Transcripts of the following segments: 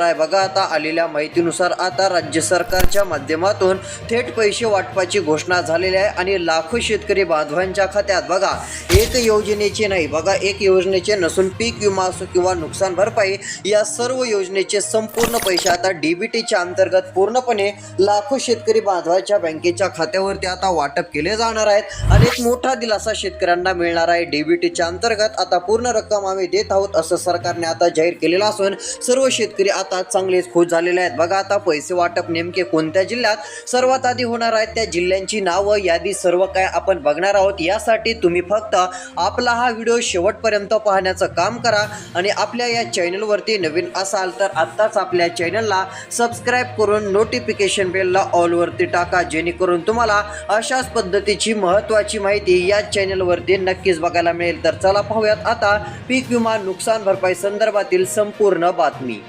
आहे बघा. आता आलेल्या माहितीनुसार आता राज्य सरकारच्या माध्यमातून थेट पैसे वाटपाची घोषणा झालेली आहे आणि लाखो शेतकरी बांधवांच्या खात्यात बघा एक योजनेचे नाही बघा, एक योजनेचे नसून पीक विमा असो किंवा नुकसान भरपाई या सर्व योजनेचे संपूर्ण पैसे आता डीबीटीच्या अंतर्गत पूर्णपणे लाखो शेतकरी बांधवांच्या बँकेच्या खात्यावरती आता वाटप केले जाणार आहेत आणि एक मोठा दिलासा शेतकऱ्यांना मिळणार आहे. डीबीटीच्या अंतर्गत आता पूर्ण रक्कम आम्ही देत आहोत असं सरकारने आता जाहीर केलेलं असून सर्व शेतकरी आता चांगलेच खुश झालेले आहेत बघा. आता पैसे वाटप नेमके कोणत्या जिल्ह्यात सर्वात आधी होणार आहेत त्या जिल्ह्यांची नावं यादी सर्व काय आपण बघणार आहोत. यासाठी तुम्ही फक्त आपला हा व्हिडिओ शेवटपर्यंत पाहण्याचं काम करा आणि आपल्या या चॅनलवरती नवीन असाल तर आत्ताच आपल्या चॅनलला सबस्क्राईब करून नोटिफिकेशन बेलला ऑलवरती टाका, जेणेकरून तुम्हाला अशाच पद्धतीची महत्त्वाची माहिती या चॅनलवरती नक्कीच बघायला मिळेल. तर चला पाहूयात आता पीक विमा नुकसान भरपाई संदर्भातील संपूर्ण बातमी.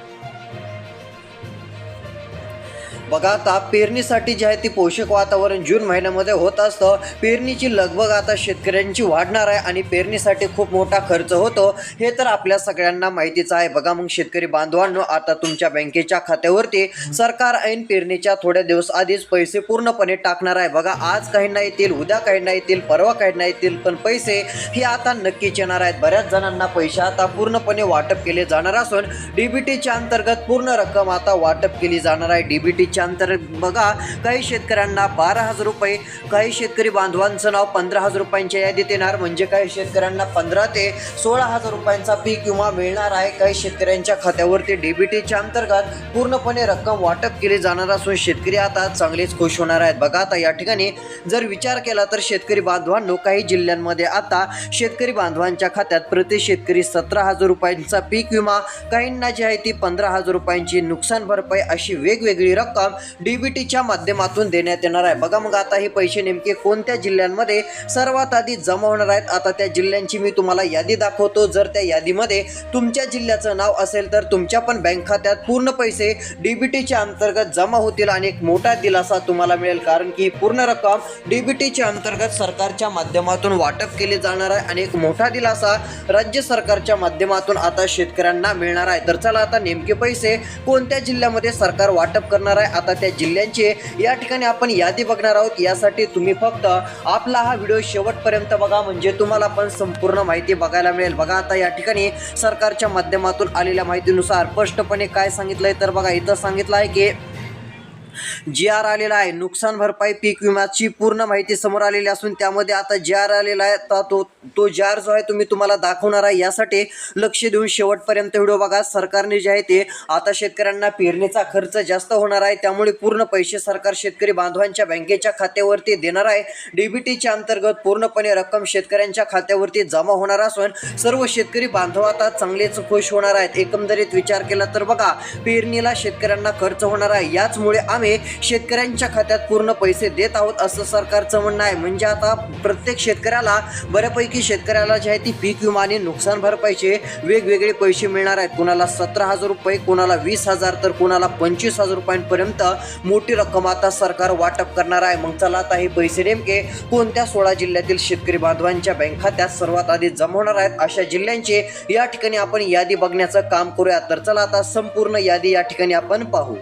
बघा आता पेरणीसाठी जे आहे ती पोषक वातावरण जून महिन्यामध्ये होत असतं. पेरणीची लगबग आता शेतकऱ्यांची वाढणार आहे आणि पेरणीसाठी खूप मोठा खर्च होतो हे तर आपल्या सगळ्यांना माहितीच आहे बघा. मग शेतकरी बांधवांनो, आता तुमच्या बँकेच्या खात्यावरती सरकार ऐन पेरणीच्या थोड्या दिवस आधीच पैसे पूर्णपणे टाकणार आहे बघा. आज काहींना येतील, उद्या काहींना येतील, परवा काहींना येतील, पण पैसे हे आता नक्कीच येणार आहेत. बऱ्याच जणांना पैसे आता पूर्णपणे वाटप केले जाणार असून डीबीटीच्या अंतर्गत पूर्ण रक्कम आता वाटप केली जाणार आहे. डीबीटीच्या अंतर्गत बघा काही शेतकऱ्यांना 12,000 रुपये, काही शेतकरी बांधवांचं नाव 15,000 रुपयांच्या यादीत येणार, म्हणजे काही शेतकऱ्यांना 15,000 ते 16,000 रुपयांचा पीक विमा मिळणार आहे. काही शेतकऱ्यांच्या खात्यावरती डीबीटीच्या अंतर्गत पूर्णपणे रक्कम वाटप केली जाणार असून शेतकरी आता चांगलेच खुश होणार आहेत बघा. आता या ठिकाणी जर विचार केला तर शेतकरी बांधवांनो, काही जिल्ह्यांमध्ये आता शेतकरी बांधवांच्या खात्यात प्रति शेतकरी 17,000 रुपयांचा पीक विमा, काहींना जी आहे ती 15,000 रुपयांची नुकसान भरपाई अशी वेगवेगळी रक्कम डीबीटीच्या माध्यमातून देण्यात येणार आहे बघा. मग आता हे पैसे नेमके कोणत्या जिल्ह्यांमध्ये सर्वात आधी जमा होणार आहेत आता त्या जिल्ह्यांची मी तुम्हाला यादी दाखवतो. जर त्या यादीमध्ये तुमच्या जिल्ह्याचं नाव असेल तर तुमच्या पण बँक खात्यात पूर्ण पैसे डीबीटीच्या अंतर्गत जमा होतील आणि एक मोठा दिलासा तुम्हाला मिळेल, कारण की पूर्ण रक्कम डीबीटीच्या अंतर्गत सरकारच्या माध्यमातून वाटप केले जाणार आहे आणि एक मोठा दिलासा राज्य सरकारच्या माध्यमातून आता शेतकऱ्यांना मिळणार आहे. तर चला आता नेमके पैसे कोणत्या जिल्ह्यामध्ये सरकार वाटप करणार आहे आता त्या जिल्ह्यांची या ठिकाणी आपण यादी बघणार आहोत. यासाठी तुम्ही फक्त आपला हा व्हिडिओ शेवटपर्यंत बघा, म्हणजे तुम्हाला पण संपूर्ण माहिती बघायला मिळेल बघा. आता या ठिकाणी सरकारच्या माध्यमातून आलेल्या माहितीनुसार स्पष्टपणे काय सांगितलंय तर बघा, इथं सांगितलं आहे की GR आलेला आहे. नुकसान भरपाई पीक विम्याची पूर्ण माहिती समोर आलेली असून त्यामध्ये आता GR आलेला आहे. तर तो GR जो आहे तुम्हाला दाखवणार आहे. यासाठी लक्ष देऊन शेवटपर्यंत व्हिडिओ बघा. सरकारने जे आहे ते आता शेतकऱ्यांना पेरणीचा खर्च जास्त होणार आहे, त्यामुळे पूर्ण पैसे सरकार शेतकरी बांधवांच्या बँकेच्या खात्यावरती देणार आहे. डीबीटीच्या अंतर्गत पूर्णपणे रक्कम शेतकऱ्यांच्या खात्यावरती जमा होणार असून सर्व शेतकरी बांधव आता चांगलेच खुश होणार आहेत. एकंदरीत विचार केला तर बघा, पेरणीला शेतकऱ्यांना खर्च होणार आहे, याचमुळे आम्ही शेतकऱ्यांच्या खात्यात पूर्ण पैसे देत आहोत असं सरकारचं म्हणणं आहे. म्हणजे आता प्रत्येक शेतकऱ्याला, बऱ्यापैकी शेतकऱ्याला जे आहे ती पीक विमा आणि नुकसान भरपाईचे वेगवेगळे पैसे मिळणार आहेत. कोणाला 17,000 रुपये, कोणाला 20,000 तर कोणाला 25,000 रुपयांपर्यंत मोठी रक्कम आता सरकार वाटप करणार आहे. मग चला आता हे पैसे नेमके कोणत्या 16 जिल्ह्यातील शेतकरी बांधवांच्या बँक खात्यात सर्वात आधी जमा होणार आहेत अशा जिल्ह्यांचे या ठिकाणी आपण यादी बघण्याचं काम करूया. तर चला आता संपूर्ण यादी या ठिकाणी आपण पाहू.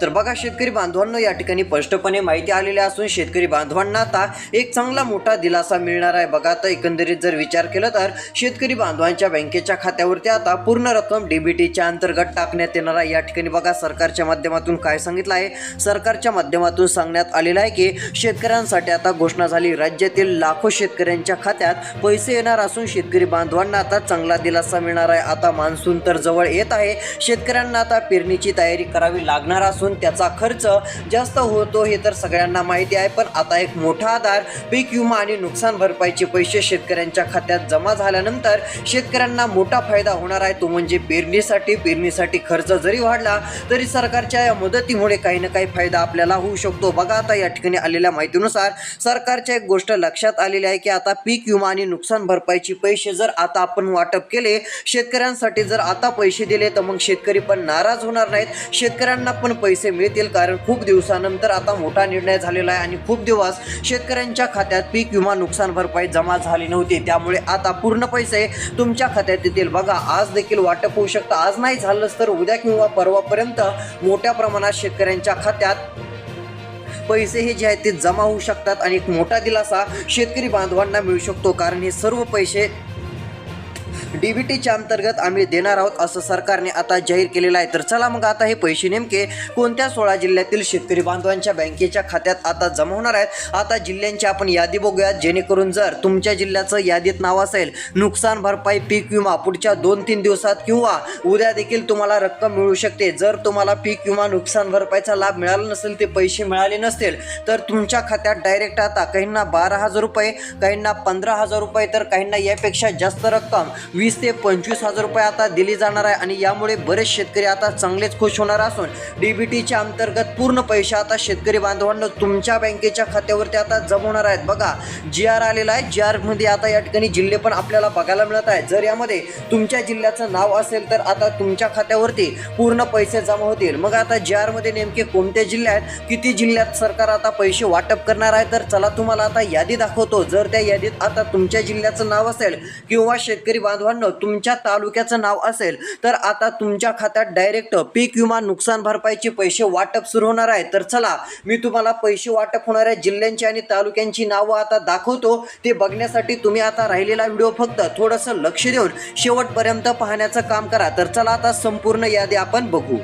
तर बघा शेतकरी बांधवांना या ठिकाणी स्पष्टपणे माहिती आलेली असून शेतकरी बांधवांना आता एक चांगला मोठा दिलासा मिळणार आहे बघा. आता एकंदरीत जर विचार केला तर शेतकरी बांधवांच्या बँकेच्या खात्यावरती आता पूर्ण रक्कम डीबीटीच्या अंतर्गत टाकण्यात येणार आहे. या ठिकाणी बघा सरकारच्या माध्यमातून काय सांगितलं आहे. सरकारच्या माध्यमातून सांगण्यात आलेलं आहे की शेतकऱ्यांसाठी आता घोषणा झाली. राज्यातील लाखो शेतकऱ्यांच्या खात्यात पैसे येणार असून शेतकरी बांधवांना आता चांगला दिलासा मिळणार आहे. आता मान्सून तर जवळ येत आहे. शेतकऱ्यांना आता पेरणीची तयारी करावी लागणार असून त्याचा खर्च जास्त होतो हे तर सगळ्यांना माहिती आहे, पण आता एक मोठा आधार पीक विमा आणि नुकसान भरपाईचे पैसे शेतकऱ्यांच्या खात्यात जमा झाल्यानंतर शेतकऱ्यांना मोठा फायदा होणार आहे. तो म्हणजे पेरणीसाठी खर्च जरी वाढला तरी सरकारच्या या मदतीमुळे काही ना काही फायदा आपल्याला होऊ शकतो बघा. आता या ठिकाणी आलेल्या माहितीनुसार सरकारच्या एक गोष्ट लक्षात आलेली आहे की आता पीक विमा आणि नुकसान भरपाईचे पैसे जर आता आपण वाटप केले शेतकऱ्यांसाठी, जर आता पैसे दिले तर मग शेतकरी पण नाराज होणार नाहीत. शेतकऱ्यांना पण पैसे पैसे मिळतील, कारण खूप दिवसानंतर आता मोठा निर्णय झालेला आहे आणि खूप दिवस शेतकऱ्यांच्या खात्यात पीक विमा नुकसान भरपाई जमा झाली नव्हती, त्यामुळे आता पूर्ण पैसे तुमच्या खात्यात येतील. बघा, आज देखील वाटप होऊ शकतं. आज नाही झालंच तर उद्या किंवा परवापर्यंत मोठ्या प्रमाणात शेतकऱ्यांच्या खात्यात पैसे हे जे आहेत ते जमा होऊ शकतात आणि एक मोठा दिलासा शेतकरी बांधवांना मिळू शकतो, कारण हे सर्व पैसे डीबीटीच्या अंतर्गत आम्ही देणार आहोत असं सरकारने आता जाहीर केलेलं आहे. तर चला मग आता हे पैसे नेमके कोणत्या 16 जिल्ह्यातील शेतकरी बांधवांच्या बँकेच्या खात्यात आता जमा होणार आहेत. आता जिल्ह्यांची आपण यादी बघूयात, जेणेकरून जर तुमच्या जिल्ह्याचं यादीत नाव असेल नुकसान भरपाई पीक विमा, पुढच्या 2-3 दिवसात किंवा उद्या देखील तुम्हाला रक्कम मिळू शकते. जर तुम्हाला पीक विमा नुकसान भरपाईचा लाभ मिळाला नसेल, ते पैसे मिळाले नसतील, तर तुमच्या खात्यात डायरेक्ट आता काहींना 12,000 रुपये, काहींना 15,000 रुपये, तर काहींना यापेक्षा जास्त रक्कम 20,000 ते 25,000 रुपये आता दिली जाणार आहे. आणि यामुळे बरेच शेतकरी आता चांगलेच खुश होणार असून डीबीटीच्या अंतर्गत पूर्ण पैसे आता शेतकरी बांधवांना तुमच्या बँकेच्या खात्यावरती आता जमा होणार आहेत. बघा, GR आलेला आहे. GR मध्ये आता या ठिकाणी जिल्हे पण आपल्याला बघायला मिळत आहेत. जर यामध्ये तुमच्या जिल्ह्याचं नाव असेल तर आता तुमच्या खात्यावरती पूर्ण पैसे जमा होतील. मग आता GR मध्ये नेमके कोणते जिल्हे आहेत, किती जिल्ह्यात सरकार आता पैसे वाटप करणार आहे, तर चला तुम्हाला आता यादी दाखवतो. जर त्या यादीत आता तुमच्या जिल्ह्याचं नाव असेल किंवा शेतकरी बांधवांना तुमच्या तालुक्याचं नाव असेल, तर आता तुमच्या खात्यात डायरेक्ट पीक विमा नुकसान भरपाईचे पैसे वाटप सुरू होणार आहे. तर चला मी तुम्हाला पैसे वाटप होणाऱ्या जिल्ह्यांची आणि तालुक्यांची नावं आता दाखवतो. ते बघण्यासाठी तुम्ही आता राहिलेला व्हिडिओ फक्त थोडंसं लक्ष देऊन शेवटपर्यंत पाहण्याचं काम करा. तर चला आता संपूर्ण यादी आपण बघू.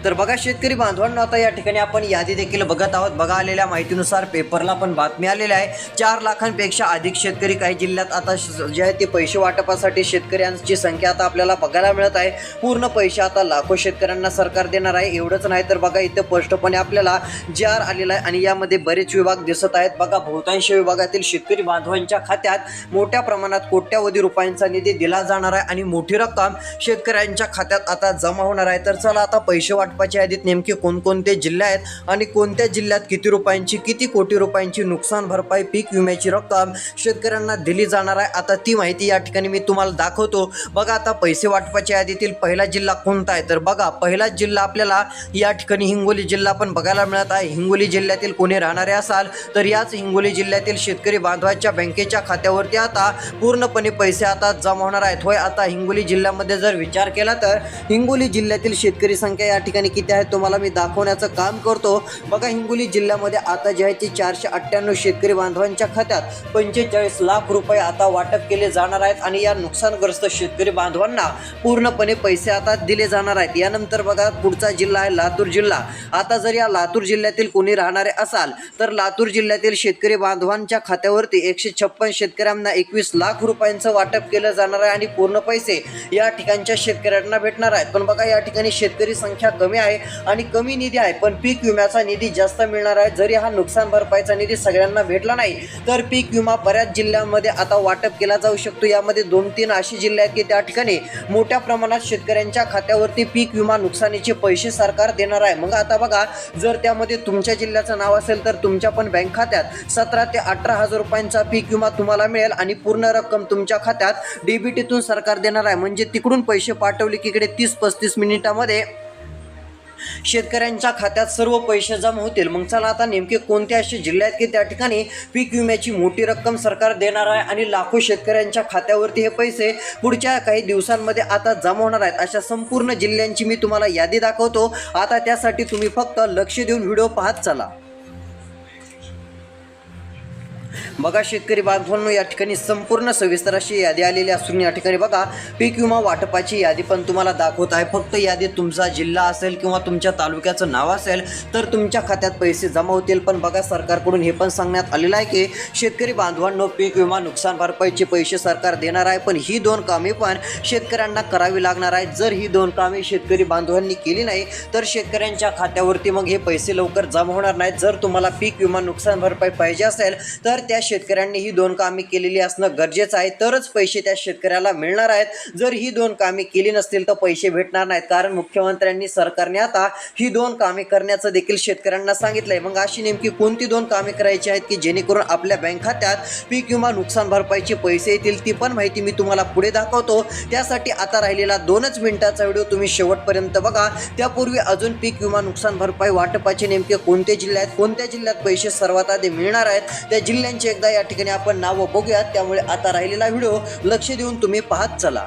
तर बघा शेतकरी बांधवांना, आता या ठिकाणी आपण यादी देखील बघत आहोत. बघा, आलेल्या माहितीनुसार पेपरला पण बातमी आलेली आहे, 4 लाखांपेक्षा अधिक शेतकरी काही जिल्ह्यात आता जे आहे ते पैसे वाटपासाठी शेतकऱ्यांची संख्या आता आपल्याला बघायला मिळत आहे. पूर्ण पैसे आता लाखो शेतकऱ्यांना सरकार देणार आहे. एवढंच नाही तर बघा, इथे स्पष्टपणे आपल्याला GR आलेला आहे आणि यामध्ये बरेच विभाग दिसत आहेत. बघा, बहुतांश विभागातील शेतकरी बांधवांच्या खात्यात मोठ्या प्रमाणात कोट्यावधी रुपयांचा निधी दिला जाणार आहे आणि मोठी रक्कम शेतकऱ्यांच्या खात्यात आता जमा होणार आहे. तर चला आता पैसे वाटपाच्या यादीत नेमके कोणकोणते जिल्हे आहेत आणि कोणत्या जिल्ह्यात किती रुपयांची, किती कोटी रुपयांची नुकसान भरपाई पीक विम्याची रक्कम शेतकऱ्यांना दिली जाणार आहे, आता ती माहिती या ठिकाणी मी तुम्हाला दाखवतो. बघा, आता पैसे वाटपाच्या यादीतील पहिला जिल्हा कोणता आहे, तर बघा, पहिला जिल्हा आपल्याला या ठिकाणी हिंगोली जिल्हा पण बघायला मिळत आहे. हिंगोली जिल्ह्यातील कोणी राहणारे असाल तर याच हिंगोली जिल्ह्यातील शेतकरी बांधवांच्या बँकेच्या खात्यावरती आता पूर्णपणे पैसे आता जमा होणार आहेत. होय, आता हिंगोली जिल्ह्यामध्ये जर विचार केला तर हिंगोली जिल्ह्यातील शेतकरी संख्या या ठिकाणी किती आहे तुम्हाला मी दाखवण्याचं काम करतो. बघा, हिंगोली जिल्ह्यामध्ये आता जे आहे ते 498 शेतकरी बांधवांच्या खात्यात 45 लाख रुपये आता वाटप केले जाणार आहेत आणि या नुकसानग्रस्त शेतकरी बांधवांना पूर्णपणे पैसे आता दिले जाणार आहेत. यानंतर बघा, पुढचा जिल्हा आहे लातूर जिल्हा. आता जर या लातूर जिल्ह्यातील कोणी राहणारे असाल तर लातूर जिल्ह्यातील शेतकरी बांधवांच्या खात्यावरती 156 शेतकऱ्यांना 21 लाख रुपयांचं वाटप केलं जाणार आहे आणि पूर्ण पैसे या ठिकाणच्या शेतकऱ्यांना भेटणार आहेत. पण बघा, या ठिकाणी शेतकरी संख्या कमी आहे आणि कमी निधी आहे, पण पीक विम्याचा निधी जास्त मिळणार आहे. जरी हा नुकसान भरपाईचा निधी सगळ्यांना भेटला नाही तर पीक विमा बऱ्याच जिल्ह्यांमध्ये आता वाटप केला जाऊ शकतो. यामध्ये 2-3 अशी जिल्हे आहेत की त्या ठिकाणी मोठ्या प्रमाणात शेतकऱ्यांच्या खात्यावरती पीक विमा नुकसानीचे पैसे सरकार देणार आहे. मग आता बघा, जर त्यामध्ये तुमच्या जिल्ह्याचं नाव असेल तर तुमच्या पण बँक खात्यात 17,000 ते 18,000 रुपयांचा पीक विमा तुम्हाला मिळेल आणि पूर्ण रक्कम तुमच्या खात्यात डीबीटीतून सरकार देणार आहे. म्हणजे तिकडून पैसे पाठवले की इकडे 30-35 मिनिटामध्ये शेतकऱ्यांच्या खात्यात सर्व पैसे जमा होतील. मग चला आता नेमके कोणते असे जिल्हे आहेत की त्या ठिकाणी पीक विम्याची मोठी रक्कम सरकार देणार आहे आणि लाखो शेतकऱ्यांच्या खात्यावरती हे पैसे पुढच्या काही दिवसांमध्ये आता जमा होणार आहेत. अशा संपूर्ण जिल्ह्यांची मी तुम्हाला यादी दाखवतो. आता त्यासाठी तुम्ही फक्त लक्ष देऊन व्हिडिओ पाहत चला. बघा शेतकरी बांधवांनो, या ठिकाणी संपूर्ण सविस्तर अशी यादी आलेली असून या ठिकाणी बघा पीक विमा वाटपाची यादी पण तुम्हाला दाखवत आहे. फक्त यादीत तुमचा जिल्हा असेल किंवा तुमच्या तालुक्याचं नाव असेल तर तुमच्या खात्यात पैसे जमा होतील. पण बघा सरकारकडून हे पण सांगण्यात आलेलं आहे की शेतकरी बांधवांनो पीक विमा नुकसान भरपाईचे पैसे सरकार देणार आहे, पण ही दोन कामे पण शेतकऱ्यांना करावी लागणार आहेत. जर ही दोन कामे शेतकरी बांधवांनी केली नाही तर शेतकऱ्यांच्या खात्यावरती मग हे पैसे लवकर जमा होणार नाहीत. जर तुम्हाला पीक विमा नुकसान भरपाई पाहिजे असेल तर त्या शेतकऱ्यांनी ही 2 कामे केलेली असणं गरजेचं आहे, तरच पैसे त्या शेतकऱ्याला मिळणार आहेत. जर ही 2 कामे केली नसतील तर पैसे भेटणार नाहीत, कारण मुख्यमंत्र्यांनी सरकारने आता ही 2 कामे करण्याचं देखील शेतकऱ्यांना सांगितलंय. मग अशी नेमकी कोणती 2 कामे करायची आहेत की जेणेकरून आपल्या बँक खात्यात पीक विमा नुकसान भरपाईचे पैसे येतील, ती पण माहिती मी तुम्हाला पुढे दाखवतो. त्यासाठी आता राहिलेला 2च मिनिटाचा व्हिडिओ तुम्ही शेवटपर्यंत बघा. त्यापूर्वी अजून पीक विमा नुकसान भरपाई वाटपाचे नेमके कोणते जिल्हे आहेत, कोणत्या जिल्ह्यात पैसे सर्वात आधी मिळणार आहेत, त्या जिल्ह्यांचे एकदा या ठिकाणी आपण नावं बघूयात. त्यामुळे आता राहिलेला व्हिडिओ लक्ष देऊन तुम्ही पाहत चला.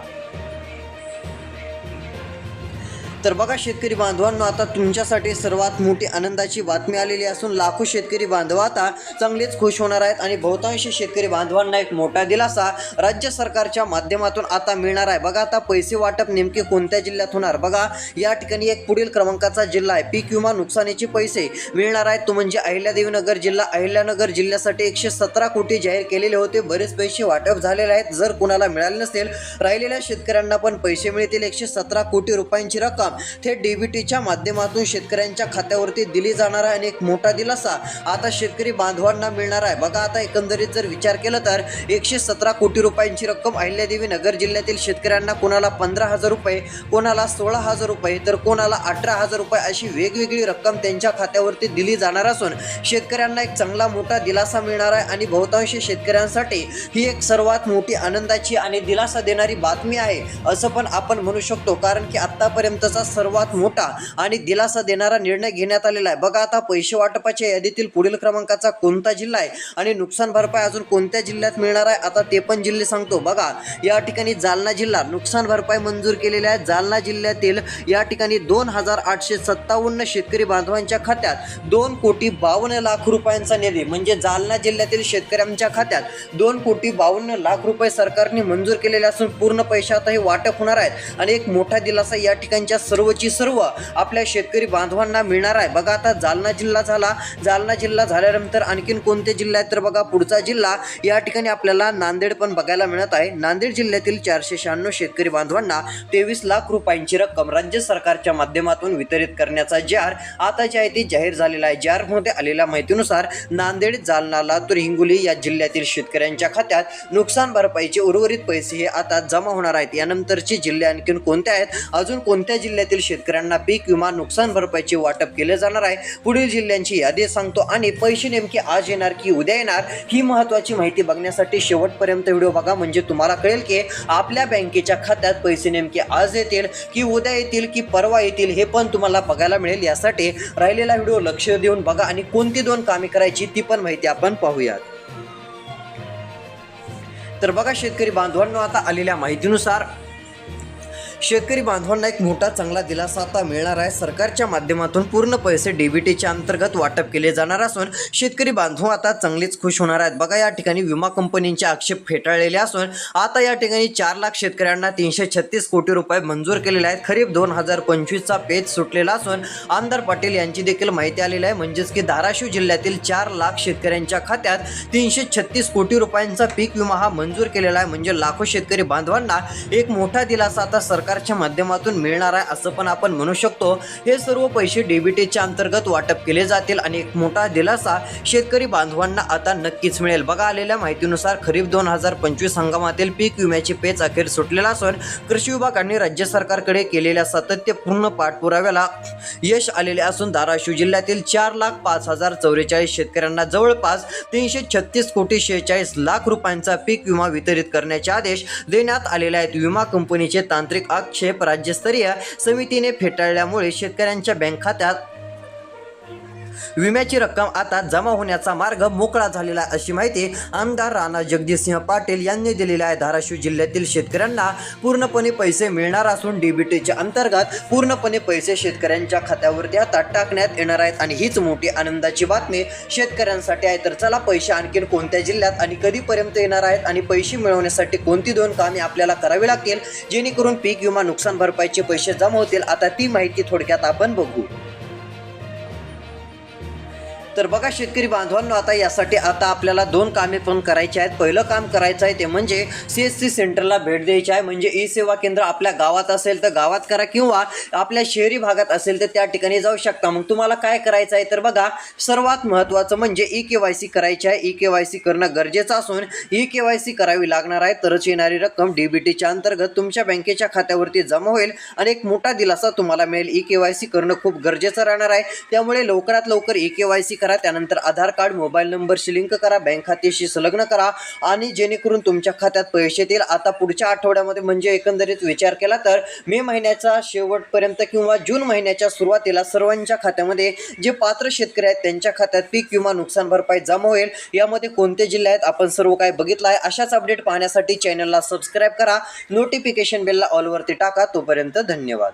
तर बघा शेतकरी बांधवांनो, आता तुमच्यासाठी सर्वात मोठी आनंदाची बातमी आलेली असून लाखो शेतकरी बांधव आता चांगलेच खुश होणार आहेत आणि बहुतांश शेतकरी बांधवांना एक मोठा दिलासा राज्य सरकारच्या माध्यमातून आता मिळणार आहे. बघा आता पैसे वाटप नेमके कोणत्या जिल्ह्यात होणार. बघा या ठिकाणी एक पुढील क्रमांकाचा जिल्हा आहे, पीक विमा नुकसानीचे पैसे मिळणार आहेत तो म्हणजे अहिल्यादेवीनगर जिल्हा. अहिल्यानगर जिल्ह्यासाठी 117 कोटी जाहीर केलेले होते. बरेच पैसे वाटप झालेले आहेत. जर कुणाला मिळाले नसेल, राहिलेल्या शेतकऱ्यांना पण पैसे मिळतील. 117 कोटी रुपयांची रक्कम थेट डीबीटीच्या माध्यमातून शेतकऱ्यांच्या खात्यावरती दिली जाणार आहे आणि एक मोठा दिलासा आता शेतकरी बांधवांना मिळणार आहे. बघा आता एकंदरीत जर विचार केला तर 117 कोटी रुपयांची रक्कम अहिल्यादेवी नगर जिल्ह्यातील शेतकऱ्यांना कोणाला 15,000 रुपये, कोणाला 16,000 रुपये, तर कोणाला 18,000 रुपये अशी वेगवेगळी रक्कम त्यांच्या खात्यावरती दिली जाणार असून शेतकऱ्यांना एक चांगला मोठा दिलासा मिळणार आहे आणि बहुतांश शेतकऱ्यांसाठी ही एक सर्वात मोठी आनंदाची आणि दिलासा देणारी बातमी आहे असं पण आपण म्हणू शकतो, कारण की आतापर्यंतचा सर्वात मोठा आणि दिलासा देणारा निर्णय घेण्यात आलेला आहे. बघा आता पैसे वाटपाच्या यादीतील पुढील क्रमांकाचा कोणता जिल्हा आहे आणि नुकसान भरपाई अजून कोणत्या जिल्ह्यात मिळणार आहे, आता ते पण जिल्हे सांगतो. बघा या ठिकाणी जालना जिल्हा नुकसान भरपाई मंजूर केलेली आहे. जालना जिल्ह्यातील या ठिकाणी 2,857 शेतकरी बांधवांच्या खात्यात 2,52,00,000 रुपयांचा निधी, म्हणजे जालना जिल्ह्यातील शेतकऱ्यांच्या खात्यात 2,52,00,000 रुपये सरकारने मंजूर केलेले असून पूर्ण पैसे आता हे वाटप होणार आहेत आणि एक मोठा दिलासा या ठिकाणच्या सर्वची सर्व आपल्या शेतकरी बांधवांना मिळणार आहे. बघा आता जालना जिल्हा झाला. जालना जिल्हा झाल्यानंतर आणखीन कोणते जिल्हे आहेत तर बघा पुढचा जिल्हा या ठिकाणी आपल्याला नांदेड पण बघायला मिळत आहे. नांदेड जिल्ह्यातील 496 शेतकरी बांधवांना 23 लाख रुपयांची रक्कम राज्य सरकारच्या माध्यमातून वितरित करण्याचा जार आता जे आहे ते जाहीर झालेला आहे. जारमध्ये आलेल्या माहितीनुसार नांदेड, जालना, लातूर, हिंगोली या जिल्ह्यातील शेतकऱ्यांच्या खात्यात नुकसान भरपाईचे उर्वरित पैसे हे आता जमा होणार आहेत. यानंतरचे जिल्हे आणखीन कोणते आहेत, अजून कोणत्या जिल्ह्यातील शेतकऱ्यांना पीक विमा नुकसान भरपाईचे वाटप केले जाणार आहे, पुढील जिल्ह्यांची यादी सांगतो आणि पैसे नेमके आज येणार की उद्या येणार ही महत्त्वाची माहिती बघण्यासाठी शेवटपर्यंत व्हिडिओ बघा, म्हणजे तुम्हाला कळेल की आपल्या बँकेच्या खात्यात पैसे नेमके आज येतील की उद्या येतील की परवा येतील हे पण तुम्हाला बघायला मिळेल. यासाठी राहिलेला व्हिडिओ लक्ष देऊन बघा आणि कोणती 2 कामे करायची ती पण माहिती आपण पाहूयात. तर बघा शेतकरी बांधवांनो, आता आलेल्या माहितीनुसार शेतकरी बांधवांना एक मोठा चांगला दिलासा आता मिळणार आहे. सरकारच्या माध्यमातून पूर्ण पैसे डीबीटीच्या अंतर्गत वाटप केले जाणार असून शेतकरी बांधव आता चांगलेच खुश होणार आहेत. बघा या ठिकाणी विमा कंपनींचे आक्षेप फेटाळलेले असून आता या ठिकाणी 4 लाख शेतकऱ्यांना 336 कोटी रुपये मंजूर केलेले आहेत. खरीप 2025चा पेच सुटलेला असून आमदार पाटील यांची देखील माहिती आलेली आहे, म्हणजेच की धाराशिव जिल्ह्यातील 4 लाख शेतकऱ्यांच्या खात्यात 336 कोटी रुपयांचा पीक विमा हा मंजूर केलेला आहे. म्हणजे लाखो शेतकरी बांधवांना एक मोठा दिलासा आता सरकारच्या माध्यमातून मिळणार आहे असं पण आपण म्हणू शकतो. हे सर्व पैसे डीबीटीच्या अंतर्गत वाटप केले जातील आणि एक मोठा दिलासा शेतकरी बांधवांना आता नक्कीच मिळेल. बघा आलेल्या माहितीनुसार खरीप 2025 हंगामातील पीक विम्याची पेच अखेर सुटलेला असून कृषी विभागाने राज्य सरकारकडे केलेल्या सातत्यपूर्ण पाठपुराव्याला यश आलेले असून धाराशिव जिल्ह्यातील 4,05,044 शेतकऱ्यांना जवळपास 336 कोटी 46 लाख रुपयांचा पीक विमा वितरित करण्याचे आदेश देण्यात आलेले आहेत. विमा कंपनीचे तांत्रिक आक्षेप राज्यस्तरीय समितीने फेटाळल्यामुळे शेतकऱ्यांच्या बँक खात्यात विम्याची रक्कम आता जमा होण्याचा मार्ग मोकळा झालेला आहे, अशी माहिती आमदार राणा जगजितसिंह पाटील यांनी दिलेली आहे. धाराशिव जिल्ह्यातील शेतकऱ्यांना पूर्णपणे पैसे मिळणार असून डीबीटीच्या अंतर्गत पूर्णपणे पैसे शेतकऱ्यांच्या खात्यावरती आता टाकण्यात येणार आहेत आणि हीच मोठी आनंदाची बातमी शेतकऱ्यांसाठी आहे. तर चला पैसे आणखीन कोणत्या जिल्ह्यात आणि कधीपर्यंत येणार आहेत आणि पैसे मिळवण्यासाठी कोणती 2 कामे आपल्याला करावी लागतील जेणेकरून पीक विमा नुकसान भरपाईचे पैसे जमा होतील, आता ती माहिती थोडक्यात आपण बघू. तर बघा शेतकरी बांधवांनो, आता आपल्याला 2 कामे पण करायची आहेत. पहिलं काम करायचं आहे ते म्हणजे CSC सेंटरला भेट द्यायची आहे. म्हणजे ई सेवा केंद्र आपल्या गावात असेल तर गावात करा किंवा आपल्या शहरी भागात असेल तर त्या ठिकाणी जाऊ शकता. मग तुम्हाला काय करायचं आहे तर बघा, सर्वात महत्त्वाचं म्हणजे KYC करायची आहे. KYC करणं गरजेचं असून KYC करावी लागणार आहे, तरच येणारी रक्कम DBTच्या अंतर्गत तुमच्या बँकेच्या खात्यावरती जमा होईल आणि एक मोठा दिलासा तुम्हाला मिळेल. KYC करणं खूप गरजेचं राहणार आहे. त्यामुळे लवकरात लवकर KYC करा. त्यानंतर आधार कार्ड, मोबाईल नंबरशी लिंक करा, बँक खात्याशी संलग्न करा आणि जेणेकरून तुमच्या खात्यात पैसे येतील. आता पुढच्या आठवड्यामध्ये म्हणजे एकंदरीत विचार केला तर मे महिन्याच्या शेवटपर्यंत किंवा जून महिन्याच्या सुरुवातीला सर्वांच्या खात्यामध्ये जे पात्र शेतकरी आहेत त्यांच्या खात्यात पीक विमा नुकसान भरपाई जमा होईल. यामध्ये कोणते जिल्हे आहेत आपण सर्व काही बघितलं आहे. अशाच अपडेट पाहण्यासाठी चॅनलला सबस्क्राईब करा, नोटिफिकेशन बेलला ऑलवरती टाका. तोपर्यंत धन्यवाद.